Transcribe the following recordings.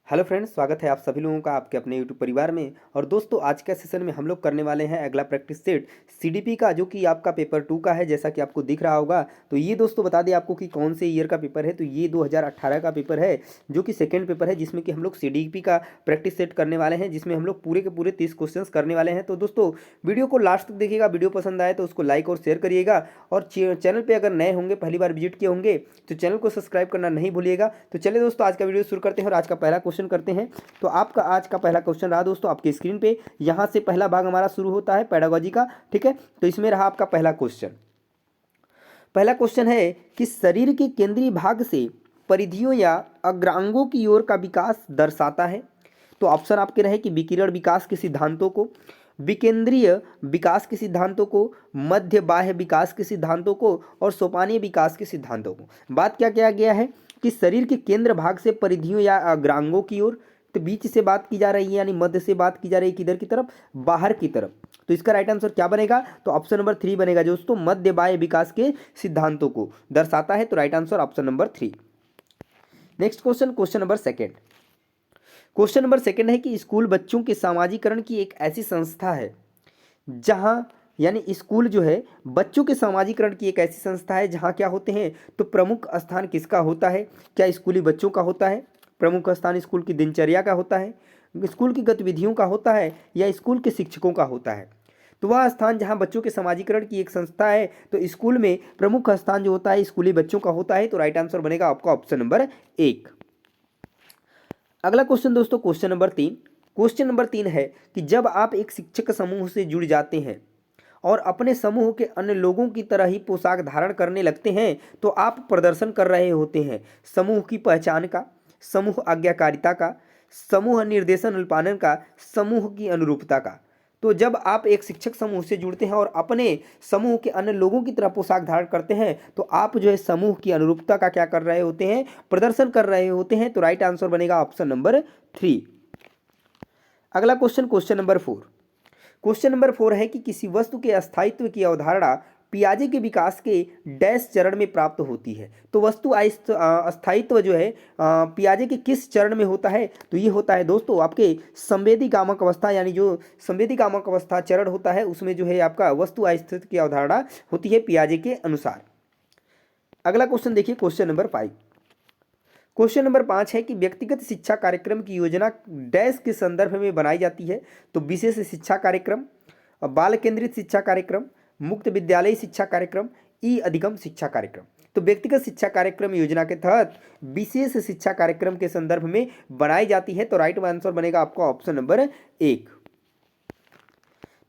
Hello friends, स्वागत है आप सभी लोगों का आपके अपने यूट्यूब परिवार में। और दोस्तों, आज के सेशन में हम लोग करने वाले हैं अगला प्रैक्टिस सेट सीडीपी का, जो कि आपका पेपर 2 का है, जैसा कि आपको दिख रहा होगा। तो ये दोस्तों बता दें आपको कि कौन से ईयर का पेपर है। तो ये 2018 का पेपर है, जो कि सेकेंड पेपर है, जिसमें कि हम लोग सीडीपी का प्रैक्टिस सेट करने वाले हैं, जिसमें हम लोग पूरे के पूरे 30 क्वेश्चन करने वाले हैं। तो दोस्तों, वीडियो को लास्ट तक देखिएगा। वीडियो पसंद आए तो उसको लाइक और शेयर करिएगा। और चैनल पर अगर नए होंगे, पहली बार विजिट किए होंगे, तो चैनल को सब्सक्राइब करना नहीं भूलिएगा। तो चलिए दोस्तों, आज का वीडियो शुरू करते हैं और आज का पहला क्वेश्चन करते हैं। तो आपका आज का पहला क्वेश्चन रहा दोस्तों आपकी स्क्रीन पे। यहां से पहला भाग हमारा शुरू होता है पेडागोजी का, ठीक है। तो इसमें रहा आपका पहला क्वेश्चन। पहला क्वेश्चन है कि शरीर के केंद्रीय भाग से परिधियों या अग्रांगों की ओर का विकास दर्शाता है। तो ऑप्शन आपके रहे कि विकिरण विकास के सिद्धांतों को, विकेंद्रीय विकास के सिद्धांतों को, मध्य बाह्य विकास के सिद्धांतों को और सोपानीय विकास के सिद्धांतों को। बात क्या किया गया है कि शरीर के केंद्र भाग से परिधियों या अग्रांगों की ओर, तो बीच से बात की जा रही है, यानी मध्य से बात की जा रही है, किधर की तरफ, बाहर की तरफ। तो इसका राइट आंसर क्या बनेगा? तो ऑप्शन नंबर 3 बनेगा, जो दोस्तों मध्य बाह्य विकास के सिद्धांतों को दर्शाता है। तो right answer option number 3। Next question, question number second. Question number second है कि स्कूल बच्चों के सामाजिकरण की एक ऐसी संस्था है जहां, यानी स्कूल जो है बच्चों के सामाजिकरण की एक ऐसी संस्था है जहां क्या होते हैं, तो प्रमुख स्थान किसका होता है? क्या स्कूली बच्चों का होता है? प्रमुख स्थान स्कूल की दिनचर्या का होता है, स्कूल की गतिविधियों का होता है, या स्कूल के शिक्षकों का होता है? तो वह स्थान जहां बच्चों के समाजीकरण की एक संस्था है, तो स्कूल में प्रमुख स्थान जो होता है स्कूली बच्चों का होता है। तो राइट आंसर बनेगा आपका ऑप्शन नंबर 1। अगला क्वेश्चन दोस्तों, क्वेश्चन नंबर 3। क्वेश्चन नंबर 3 है कि जब आप एक शिक्षक समूह से जुड़ जाते हैं और अपने समूह के अन्य लोगों की तरह ही पोशाक धारण करने लगते हैं, तो आप प्रदर्शन कर रहे होते हैं समूह की पहचान का, समूह आज्ञाकारिता का, समूह निर्देशन अनुपालन का, समूह की अनुरूपता का। तो जब आप एक शिक्षक समूह से जुड़ते हैं और अपने समूह के अन्य लोगों की तरह पोशाक धारण करते हैं, तो आप जो है समूह की अनुरूपता का क्या कर रहे होते हैं? प्रदर्शन कर रहे होते हैं। तो राइट आंसर बनेगा ऑप्शन नंबर 3। अगला question, question number 4। Question number 4 है कि किसी वस्तु के अस्थायित्व की अवधारणा पियाजे के विकास के डैश चरण में प्राप्त होती है। तो वस्तु अस्थायित्व जो है पियाजे के किस चरण में होता है? तो ये होता है दोस्तों आपके संवेदी कामक अवस्था, यानी जो संवेदी कामक अवस्था चरण होता है, उसमें जो है आपका वस्तु अस्तित्व की अवधारणा होती है पियाजे के अनुसार। अगला क्वेश्चन देखिए, क्वेश्चन नंबर 5। क्वेश्चन नंबर 5 है कि व्यक्तिगत शिक्षा कार्यक्रम की योजना डैश के संदर्भ में बनाई जाती है। तो विशेष शिक्षा कार्यक्रम, बाल केंद्रित शिक्षा कार्यक्रम, मुक्त विद्यालयी शिक्षा कार्यक्रम, ई अधिगम शिक्षा कार्यक्रम। तो व्यक्तिगत शिक्षा कार्यक्रम योजना के तहत विशेष शिक्षा कार्यक्रम के संदर्भ में बनाई जाती है। तो राइट आंसर बनेगा आपका ऑप्शन नंबर 1।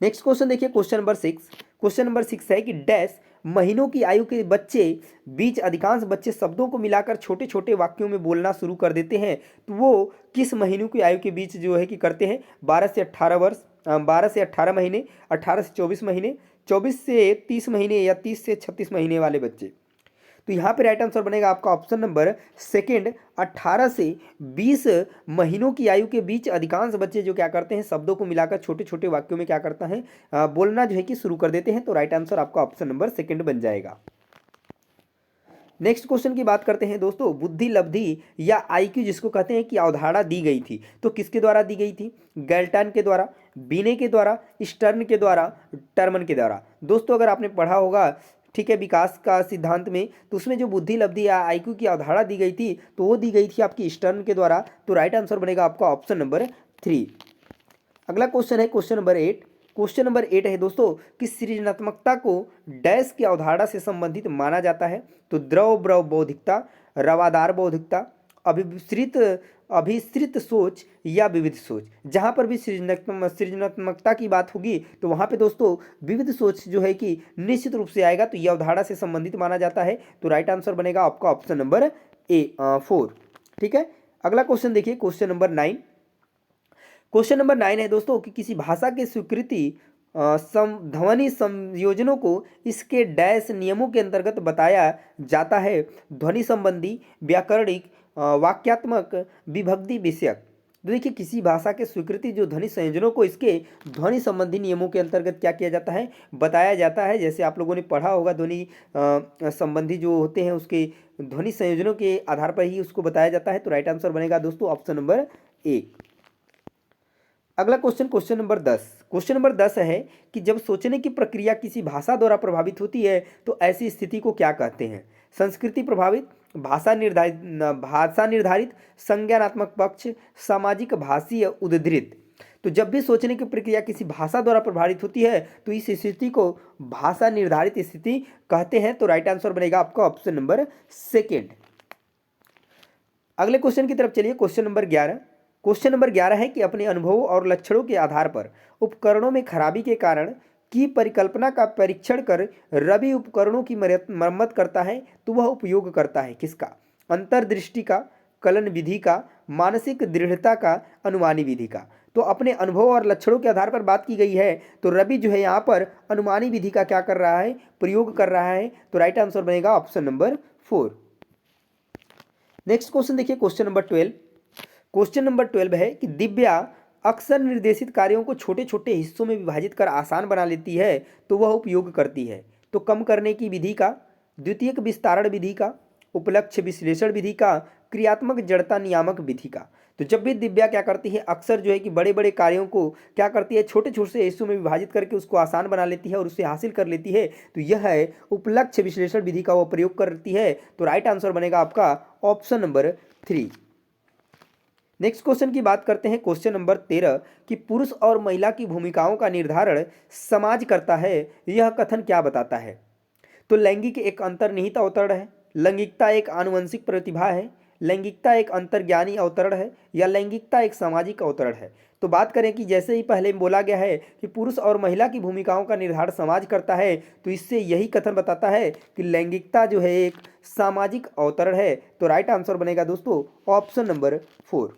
नेक्स्ट क्वेश्चन देखिए, क्वेश्चन नंबर 6। क्वेश्चन नंबर 6 है कि डैश महीनों की आयु के बच्चे बीच अधिकांश बच्चे शब्दों को मिलाकर छोटे छोटे वाक्यों में बोलना शुरू कर देते हैं। तो वो किस महीनों की आयु के बीच जो है कि करते हैं? 12 से 18 वर्ष, 12 से 18 महीने, 18 से 24 महीने, 24 से 30 महीने, या 30 से 36 महीने वाले बच्चे। तो यहाँ पे राइट आंसर बनेगा आपका ऑप्शन नंबर सेकेंड। 18 से 20 महीनों की आयु के बीच अधिकांश बच्चे जो क्या करते हैं, शब्दों को मिलाकर छोटे छोटे वाक्यों में क्या करता है, बोलना जो है कि शुरू कर देते हैं। तो राइट आंसर आपका ऑप्शन नंबर सेकेंड बन जाएगा। नेक्स्ट क्वेश्चन की बात करते हैं दोस्तों। बुद्धि लब्धि या आईक्यू जिसको कहते हैं कि अवधारणा दी गई थी, तो किसके द्वारा दी गई थी? गैल्टन के द्वारा, बीने के द्वारा, स्टर्न के द्वारा, टर्मन के द्वारा। दोस्तों अगर आपने पढ़ा होगा, ठीक है, विकास का सिद्धांत में, तो उसमें जो बुद्धि लब्धि या आईक्यू की अवधारणा दी गई थी, तो वो दी गई थी आपकी स्टर्न के द्वारा। तो राइट आंसर बनेगा आपका ऑप्शन नंबर 3। अगला क्वेश्चन है क्वेश्चन नंबर 8। क्वेश्चन नंबर 8 है दोस्तों कि सृजनात्मकता को डैश की अवधारणा से संबंधित माना जाता है। तो द्रव ब्रव बौद्धिकता, रवादार बौद्धिकता, अभिश्रित अभिश्रित सोच, या विविध सोच। जहाँ पर भी सृजनात्मकता की बात होगी, तो वहाँ पे दोस्तों विविध सोच जो है कि निश्चित रूप से आएगा। तो यह अवधारणा से संबंधित माना जाता है। तो राइट आंसर बनेगा आपका ऑप्शन नंबर 4। ठीक है। अगला क्वेश्चन देखिए, क्वेश्चन नंबर 9। क्वेश्चन नंबर 9 है दोस्तों कि किसी भाषा के स्वीकृति ध्वनि संयोजनों को इसके डैश नियमों के अंतर्गत बताया जाता है। ध्वनि संबंधी, व्याकरणिक, वाक्यात्मक, विभक्ति विषयक। तो देखिए, किसी भाषा के स्वीकृति जो ध्वनि संयोजनों को इसके ध्वनि संबंधी नियमों के अंतर्गत क्या किया जाता है, बताया जाता है। जैसे आप लोगों ने पढ़ा होगा, ध्वनि संबंधी जो होते हैं उसके ध्वनि संयोजनों के आधार पर ही उसको बताया जाता है। तो राइट आंसर बनेगा दोस्तों ऑप्शन नंबर 1। अगला question, question number 10। Question number 10 है कि जब सोचने की प्रक्रिया किसी भाषा द्वारा प्रभावित होती है तो ऐसी स्थिति को क्या कहते हैं? संस्कृति प्रभावित, भाषा निर्धारित, संज्ञानात्मक पक्ष, सामाजिक भाषीय उद्धृत। तो जब भी सोचने की प्रक्रिया किसी भाषा द्वारा प्रभावित होती है तो इस स्थिति को भाषा निर्धारित स्थिति कहते हैं। तो राइट आंसर बनेगा आपका ऑप्शन नंबर सेकेंड। अगले क्वेश्चन की तरफ चलिए, क्वेश्चन नंबर 11। क्वेश्चन नंबर 11 है कि अपने अनुभवों और लक्षणों के आधार पर उपकरणों में खराबी के कारण की परिकल्पना का परीक्षण कर रवि उपकरणों की मरम्मत करता है तो वह उपयोग करता है किसका? अंतर्दृष्टि का, कलन विधि का, मानसिक दृढ़ता का, अनुमानी विधि का। तो अपने अनुभव और लक्षणों के आधार पर बात की गई है तो रवि जो है यहाँ पर अनुमानी विधि का क्या कर रहा है? प्रयोग कर रहा है। तो राइट आंसर बनेगा ऑप्शन नंबर 4। नेक्स्ट क्वेश्चन देखिए, क्वेश्चन नंबर 12। क्वेश्चन नंबर 12 है कि दिव्या अक्सर निर्देशित कार्यों को छोटे छोटे हिस्सों में विभाजित कर आसान बना लेती है तो वह उपयोग करती है। तो कम करने की विधि का, द्वितीयक विस्तारण विधि का, उपलक्ष्य विश्लेषण विधि का, क्रियात्मक जड़ता नियामक विधि का। तो जब भी दिव्या क्या करती है, अक्सर जो है कि बड़े बड़े कार्यों को क्या करती है, छोटे छोटे हिस्सों में विभाजित करके उसको आसान बना लेती है और उसे हासिल कर लेती है। तो यह है उपलक्ष्य विश्लेषण विधि का वो प्रयोग करती है। तो राइट आंसर बनेगा आपका ऑप्शन नंबर 3। नेक्स्ट क्वेश्चन की बात करते हैं, क्वेश्चन नंबर 13 कि पुरुष और महिला की भूमिकाओं का निर्धारण समाज करता है, यह कथन क्या बताता है? तो लैंगिक एक अंतर्निहित अवतरण है, लैंगिकता एक आनुवंशिक प्रतिभा है, लैंगिकता एक अंतर्ज्ञानी अवतरण है, या लैंगिकता एक सामाजिक अवतरण है। तो बात करें कि जैसे ही पहले बोला गया है कि पुरुष और महिला की भूमिकाओं का निर्धारण समाज करता है तो इससे यही कथन बताता है कि लैंगिकता जो है एक सामाजिक अवतरण है। तो राइट आंसर बनेगा दोस्तों ऑप्शन नंबर 4।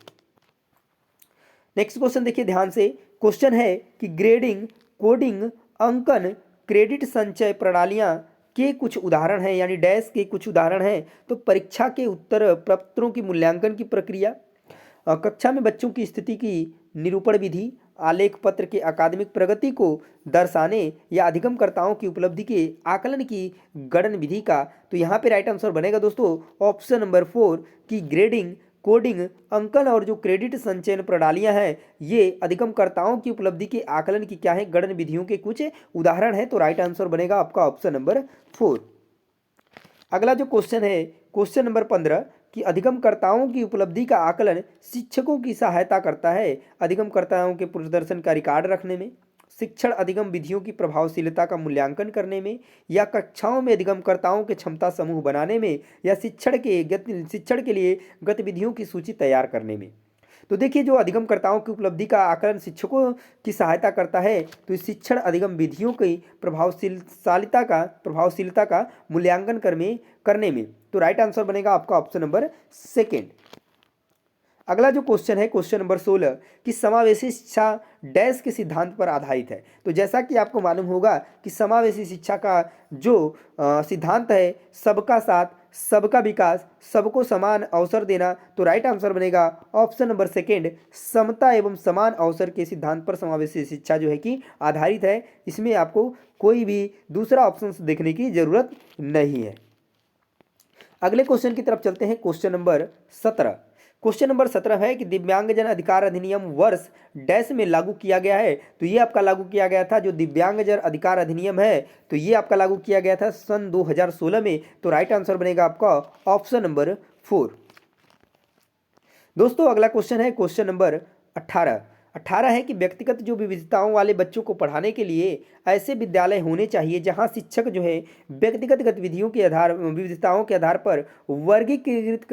नेक्स्ट क्वेश्चन देखिए ध्यान से। क्वेश्चन है कि ग्रेडिंग, कोडिंग, अंकन, क्रेडिट संचय प्रणालियां के कुछ उदाहरण हैं, यानी डैश के कुछ उदाहरण हैं। तो परीक्षा के उत्तर पत्रों की मूल्यांकन की प्रक्रिया, कक्षा में बच्चों की स्थिति की निरूपण विधि, आलेख पत्र के अकादमिक प्रगति को दर्शाने, या अधिगमकर्ताओं की उपलब्धि के आकलन की गणन विधि का। तो यहाँ पे राइट आंसर बनेगा दोस्तों ऑप्शन नंबर 4 की ग्रेडिंग, कोडिंग, अंकन और जो क्रेडिट संचयन प्रणालियां हैं ये अधिगमकर्ताओं की उपलब्धि के आकलन की क्या है, गणन विधियों के कुछ उदाहरण है। तो राइट आंसर बनेगा आपका ऑप्शन नंबर 4। अगला जो क्वेश्चन है, क्वेश्चन नंबर 15 कि अधिगमकर्ताओं की उपलब्धि का आकलन शिक्षकों की सहायता करता है अधिगमकर्ताओं के प्रदर्शन का रिकॉर्ड रखने में, शिक्षण अधिगम विधियों की प्रभावशीलता का मूल्यांकन करने में, या कक्षाओं में अधिगमकर्ताओं के क्षमता समूह बनाने में, या शिक्षण के लिए गतिविधियों की सूची तैयार करने में। तो देखिए जो अधिगमकर्ताओं की उपलब्धि का आकलन शिक्षकों की सहायता करता है तो इस शिक्षण अधिगम विधियों की प्रभावशीलता का मूल्यांकन करने में। तो राइट आंसर बनेगा आपका ऑप्शन नंबर 2। अगला जो क्वेश्चन है, क्वेश्चन नंबर 16 कि समावेशी शिक्षा डैश के सिद्धांत पर आधारित है। तो जैसा कि आपको मालूम होगा कि समावेशी शिक्षा का जो सिद्धांत है, सबका साथ, सबका विकास, सबको समान अवसर देना। तो राइट आंसर बनेगा ऑप्शन नंबर 2 समता एवं समान अवसर के सिद्धांत पर समावेशी शिक्षा जो है कि आधारित है। इसमें आपको कोई भी दूसरा ऑप्शन देखने की जरूरत नहीं है। अगले क्वेश्चन की तरफ चलते हैं, क्वेश्चन नंबर 17। क्वेश्चन नंबर 17 है कि दिव्यांगजन अधिकार अधिनियम वर्ष डैश में लागू किया गया है। तो ये आपका लागू किया गया था, जो दिव्यांगजन अधिकार अधिनियम है तो ये आपका लागू किया गया था सन 2016 में। तो राइट आंसर बनेगा आपका ऑप्शन नंबर 4। दोस्तों अगला क्वेश्चन है, क्वेश्चन नंबर 18 है कि व्यक्तिगत जो विविधताओं वाले बच्चों को पढ़ाने के लिए ऐसे विद्यालय होने चाहिए जहां शिक्षक जो है व्यक्तिगत गतिविधियों के विविधताओं के आधार पर वर्गीकृत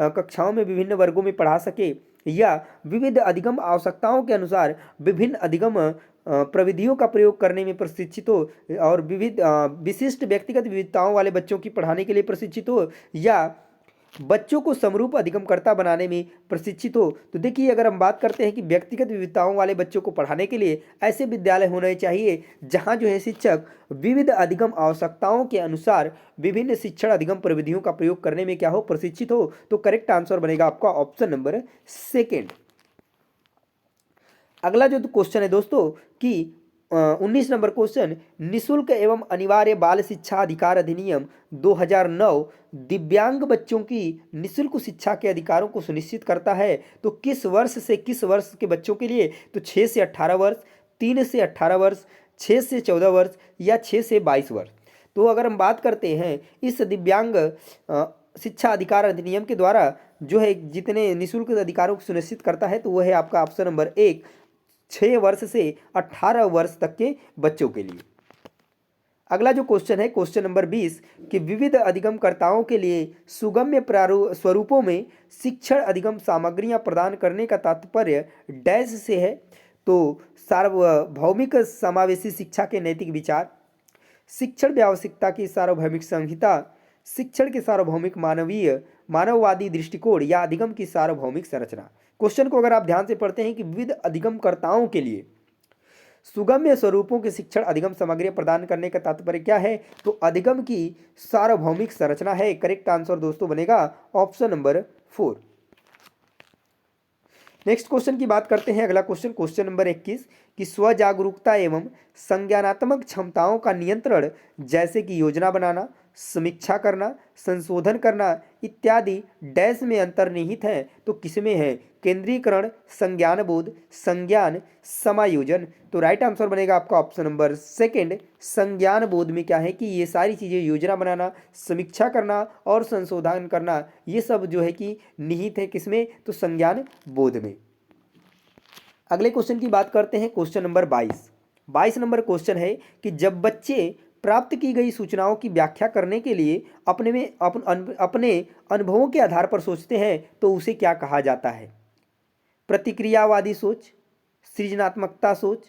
कक्षाओं में विभिन्न वर्गों में पढ़ा सके, या विविध अधिगम आवश्यकताओं के अनुसार विभिन्न अधिगम प्रविधियों का प्रयोग करने में प्रशिक्षित हो, और विशिष्ट व्यक्तिगत विविधताओं वाले बच्चों की पढ़ाने के लिए प्रशिक्षित हो, या बच्चों को समरूप अधिगमकर्ता बनाने में प्रशिक्षित हो। तो देखिए अगर हम बात करते हैं कि व्यक्तिगत विविधताओं वाले बच्चों को पढ़ाने के लिए ऐसे विद्यालय होने चाहिए जहां जो है शिक्षक विविध अधिगम आवश्यकताओं के अनुसार विभिन्न शिक्षण अधिगम प्रविधियों का प्रयोग करने में क्या हो, प्रशिक्षित हो। तो करेक्ट आंसर बनेगा आपका ऑप्शन नंबर 2। अगला जो क्वेश्चन है दोस्तों कि 19 नंबर क्वेश्चन, निशुल्क एवं अनिवार्य बाल शिक्षा अधिकार अधिनियम 2009 दिव्यांग बच्चों की निशुल्क शिक्षा के अधिकारों को सुनिश्चित करता है। तो किस वर्ष से किस वर्ष के बच्चों के लिए? तो 6 से 18 वर्ष, 3 से 18 वर्ष, 6 से 14 वर्ष या 6 से 22 वर्ष। तो अगर हम बात करते हैं इस दिव्यांग शिक्षा अधिकार अधिनियम के द्वारा जो है जितने निःशुल्क अधिकारों को सुनिश्चित करता है, तो वह है आपका ऑप्शन नंबर 1, 6 वर्ष से 18 वर्ष तक के बच्चों के लिए। अगला जो क्वेश्चन है क्वेश्चन नंबर 20 कि विविध अधिगमकर्ताओं के लिए सुगम्य स्वरूपों में शिक्षण अधिगम सामग्रियां प्रदान करने का तात्पर्य डैश से है। तो सार्वभौमिक समावेशी शिक्षा के नैतिक विचार, शिक्षण व्यावसायिकता की सार्वभौमिक संहिता, शिक्षण के सार्वभौमिक मानववादी दृष्टिकोण या अधिगम की सार्वभौमिक संरचना। क्वेश्चन को अगर आप ध्यान से पढ़ते हैं कि विविध अधिगमकर्ताओं के लिए सुगम्य स्वरूपों के शिक्षण अधिगम सामग्री प्रदान करने का तात्पर्य क्या है? तो अधिगम की सार्वभौमिक संरचना है। करेक्ट आंसर दोस्तों बनेगा ऑप्शन नंबर 4। नेक्स्ट क्वेश्चन की बात करते हैं। अगला क्वेश्चन क्वेश्चन नंबर 21 कि स्व जागरूकता एवं संज्ञानात्मक क्षमताओं का नियंत्रण जैसे कि योजना बनाना, समीक्षा करना, संशोधन करना इत्यादि डैश में अंतर्निहित है। तो किसमें है? केंद्रीकरण, संज्ञान बोध, संज्ञान, समायोजन। तो राइट आंसर बनेगा आपका ऑप्शन नंबर 2, संज्ञान बोध में क्या है कि ये सारी चीज़ें योजना बनाना, समीक्षा करना और संशोधन करना ये सब जो है कि निहित है किसमें? तो संज्ञान बोध में। अगले क्वेश्चन की बात करते हैं क्वेश्चन नंबर 22 नंबर क्वेश्चन है कि जब बच्चे प्राप्त की गई सूचनाओं की व्याख्या करने के लिए अपने अनुभवों के आधार पर सोचते हैं तो उसे क्या कहा जाता है? प्रतिक्रियावादी सोच, सृजनात्मकता सोच,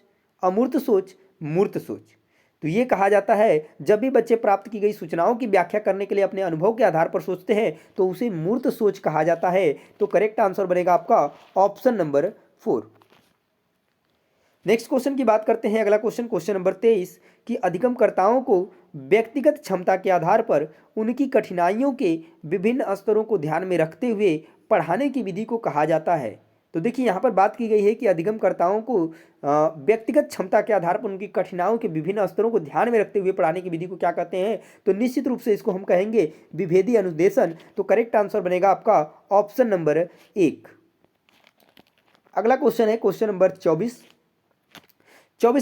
अमूर्त सोच, मूर्त सोच। तो ये कहा जाता है जब भी बच्चे प्राप्त की गई सूचनाओं की व्याख्या करने के लिए अपने अनुभव के आधार पर सोचते हैं तो उसे मूर्त सोच कहा जाता है। तो करेक्ट आंसर बनेगा आपका ऑप्शन नंबर 4। नेक्स्ट क्वेश्चन की बात करते हैं। अगला क्वेश्चन क्वेश्चन नंबर 23 कि अधिगमकर्ताओं को व्यक्तिगत क्षमता के आधार पर उनकी कठिनाइयों के विभिन्न स्तरों को ध्यान में रखते हुए पढ़ाने की विधि को कहा जाता है। तो देखिए यहाँ पर बात की गई है कि अधिगमकर्ताओं को व्यक्तिगत क्षमता के आधार पर उनकी कठिनाइयों के विभिन्न स्तरों को ध्यान में रखते हुए पढ़ाने की विधि को क्या कहते हैं? तो निश्चित रूप से इसको हम कहेंगे विभेदी अनुदेशन। तो करेक्ट आंसर बनेगा आपका ऑप्शन नंबर 1। अगला क्वेश्चन है क्वेश्चन नंबर 24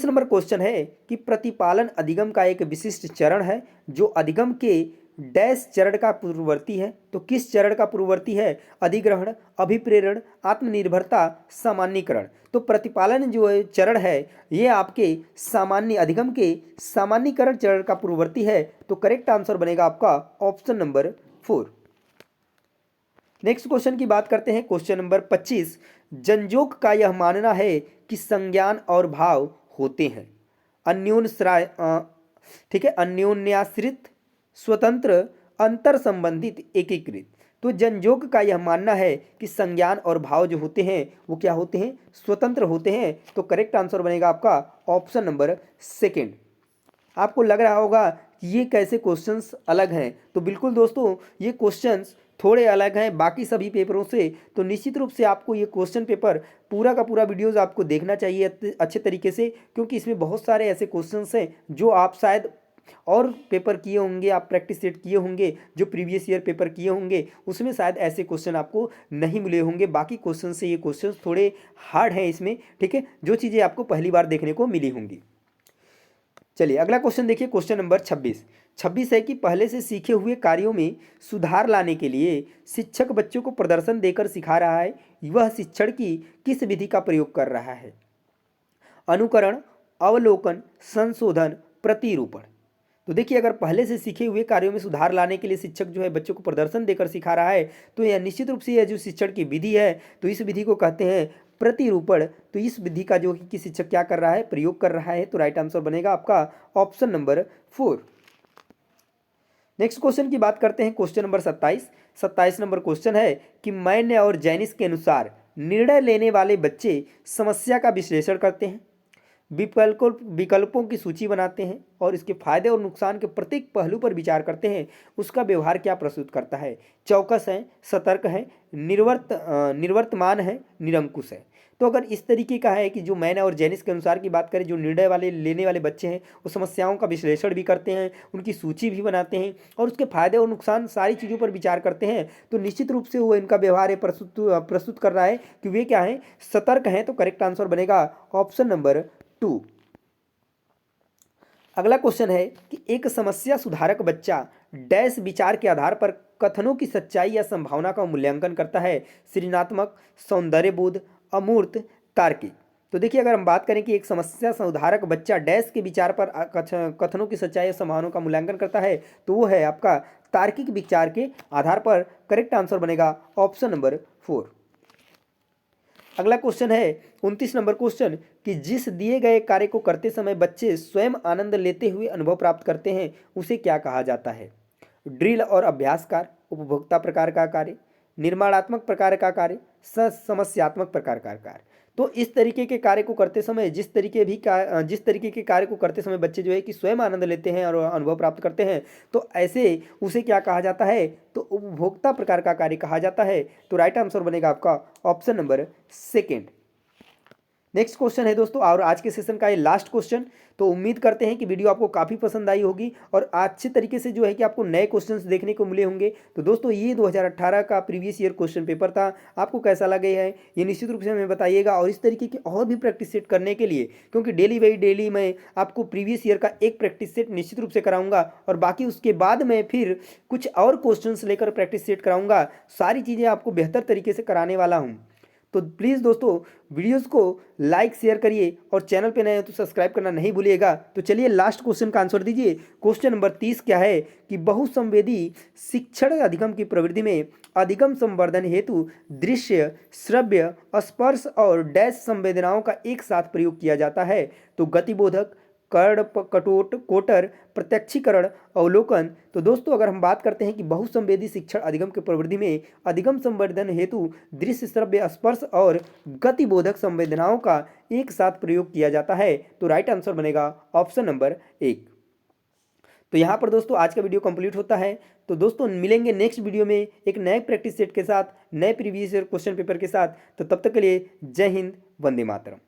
नंबर क्वेश्चन है कि प्रतिपालन अधिगम का एक विशिष्ट चरण है जो अधिगम के डैश चरण का पूर्ववर्ती है। तो किस चरण का पूर्ववर्ती है? अधिग्रहण, अभिप्रेरण, आत्मनिर्भरता, सामान्यीकरण। तो प्रतिपालन जो चरण है ये आपके अधिगम के सामान्यीकरण चरण का पूर्ववर्ती है। तो करेक्ट आंसर बनेगा आपका ऑप्शन नंबर 4। नेक्स्ट क्वेश्चन की बात करते हैं क्वेश्चन नंबर 25 जनजोग का यह मानना है कि संज्ञान और भाव होते हैं अन्योन्याश्रित, स्वतंत्र, अंतर संबंधित, एकीकृत। तो जनजोग का यह मानना है कि संज्ञान और भाव जो होते हैं वो क्या होते हैं? स्वतंत्र होते हैं। तो करेक्ट आंसर बनेगा आपका ऑप्शन नंबर 2। आपको लग रहा होगा कि ये कैसे क्वेश्चंस अलग हैं? तो बिल्कुल दोस्तों ये क्वेश्चंस थोड़े अलग हैं बाकी सभी पेपरों से। तो निश्चित रूप से आपको ये क्वेश्चन पेपर पूरा का पूरा वीडियोस आपको देखना चाहिए अच्छे तरीके से, क्योंकि इसमें बहुत सारे ऐसे क्वेश्चंस हैं जो आप शायद और पेपर किए होंगे, आप प्रैक्टिस सेट किए होंगे, जो प्रीवियस ईयर पेपर किए होंगे उसमें शायद ऐसे क्वेश्चन आपको नहीं मिले होंगे। बाकी क्वेश्चन से ये क्वेश्चन थोड़े हार्ड हैं इसमें, ठीक है, जो चीज़ें आपको पहली बार देखने को मिली होंगी। चलिए अगला क्वेश्चन देखिए क्वेश्चन नंबर 26 है कि पहले से सीखे हुए कार्यों में सुधार लाने के लिए शिक्षक बच्चों को प्रदर्शन देकर सिखा रहा है। वह शिक्षण की किस विधि का प्रयोग कर रहा है? अनुकरण, अवलोकन, संशोधन, प्रतिरूपण। तो देखिए अगर पहले से सीखे हुए कार्यों में सुधार लाने के लिए शिक्षक जो है बच्चों को प्रदर्शन देकर सिखा रहा है तो यह निश्चित रूप से यह जो शिक्षण की विधि है तो इस विधि को कहते हैं प्रतिरूपण। तो इस विधि का जो कि शिक्षक क्या कर रहा है? प्रयोग कर रहा है। तो राइट आंसर बनेगा आपका ऑप्शन नंबर 4। नेक्स्ट क्वेश्चन की बात करते हैं क्वेश्चन नंबर 27 नंबर क्वेश्चन है कि मैन और जैनिस के अनुसार निर्णय लेने वाले बच्चे समस्या का विश्लेषण करते हैं, विकल्पों की सूची बनाते हैं और इसके फायदे और नुकसान के प्रत्येक पहलू पर विचार करते हैं, उसका व्यवहार क्या प्रस्तुत करता है। चौकस है, सतर्क है, निर्वर्तमान है, निरंकुश है। तो अगर इस तरीके का है कि जो मैन और जेनिस के अनुसार की बात करें, जो निर्णय वाले लेने वाले बच्चे हैं वो समस्याओं का विश्लेषण भी करते हैं, उनकी सूची भी बनाते हैं और उसके फायदे और नुकसान सारी चीज़ों पर विचार करते हैं, तो निश्चित रूप से वो इनका व्यवहार ये प्रस्तुत कर रहा है कि वे क्या हैं, सतर्क हैं। तो करेक्ट आंसर बनेगा ऑप्शन नंबर 2। अगला क्वेश्चन है कि एक समस्या सुधारक बच्चा डैश विचार के आधार पर कथनों की सच्चाई या संभावना का मूल्यांकन करता है। सृजनात्मक, सौंदर्यबोध, अमूर्त, तार्किक। तो देखिए, अगर हम बात करें कि एक समस्या सुधारक बच्चा डैश के विचार पर कथनों की सच्चाई या संभावनाओं का मूल्यांकन करता है, तो वो है आपका तार्किक विचार के आधार पर। करेक्ट आंसर बनेगा ऑप्शन नंबर 4। अगला क्वेश्चन है 29 नंबर क्वेश्चन कि जिस दिए गए कार्य को करते समय बच्चे स्वयं आनंद लेते हुए अनुभव प्राप्त करते हैं, उसे क्या कहा जाता है। ड्रिल और अभ्यास कार्य, उपभोक्ता प्रकार का कार्य, निर्माणात्मक प्रकार का कार्य, समस्यात्मक प्रकार का कार्य। तो इस तरीके के कार्य को करते समय जिस तरीके के कार्य को करते समय बच्चे जो है कि स्वयं आनंद लेते हैं और अनुभव प्राप्त करते हैं, तो ऐसे उसे क्या कहा जाता है, तो उपभोक्ता प्रकार का कार्य कहा जाता है। तो राइट आंसर बनेगा आपका ऑप्शन नंबर 2। नेक्स्ट क्वेश्चन है दोस्तों, और आज के सेशन का ये लास्ट क्वेश्चन। तो उम्मीद करते हैं कि वीडियो आपको काफ़ी पसंद आई होगी और अच्छे तरीके से जो है कि आपको नए क्वेश्चंस देखने को मिले होंगे। तो दोस्तों, ये 2018 का प्रीवियस ईयर क्वेश्चन पेपर था। आपको कैसा लगे है ये निश्चित रूप से हमें बताइएगा। और इस तरीके के और भी प्रैक्टिस सेट करने के लिए, क्योंकि डेली बाई डेली मैं आपको प्रीवियस ईयर का एक प्रैक्टिस सेट निश्चित रूप से कराऊंगा और बाकी उसके बाद मैं फिर कुछ और क्वेश्चंस लेकर प्रैक्टिस सेट कराऊंगा। सारी चीज़ें आपको बेहतर तरीके से कराने वाला हूँ। तो प्लीज़ दोस्तों, वीडियोस को लाइक शेयर करिए और चैनल पे नए हैं तो सब्सक्राइब करना नहीं भूलिएगा। तो चलिए लास्ट क्वेश्चन का आंसर दीजिए। क्वेश्चन नंबर 30 क्या है कि बहुसंवेदी शिक्षण अधिगम की प्रवृत्ति में अधिगम संवर्धन हेतु दृश्य, श्रव्य, स्पर्श और डैश संवेदनाओं का एक साथ प्रयोग किया जाता है। तो गतिबोधक, कर्ण कटोट कोटर, प्रत्यक्षीकरण, अवलोकन। तो दोस्तों, अगर हम बात करते हैं कि बहुसंवेदी शिक्षण अधिगम के प्रवृत्ति में अधिगम संवर्धन हेतु दृश्य, श्रव्य, स्पर्श और गतिबोधक संवेदनाओं का एक साथ प्रयोग किया जाता है, तो राइट आंसर बनेगा ऑप्शन नंबर 1। तो यहाँ पर दोस्तों आज का वीडियो कंप्लीट होता है। तो दोस्तों, मिलेंगे नेक्स्ट वीडियो में एक नए प्रैक्टिस सेट के साथ, नए प्रीवियस ईयर क्वेश्चन पेपर के साथ। तो तब तक के लिए जय हिंद, वंदे मातरम।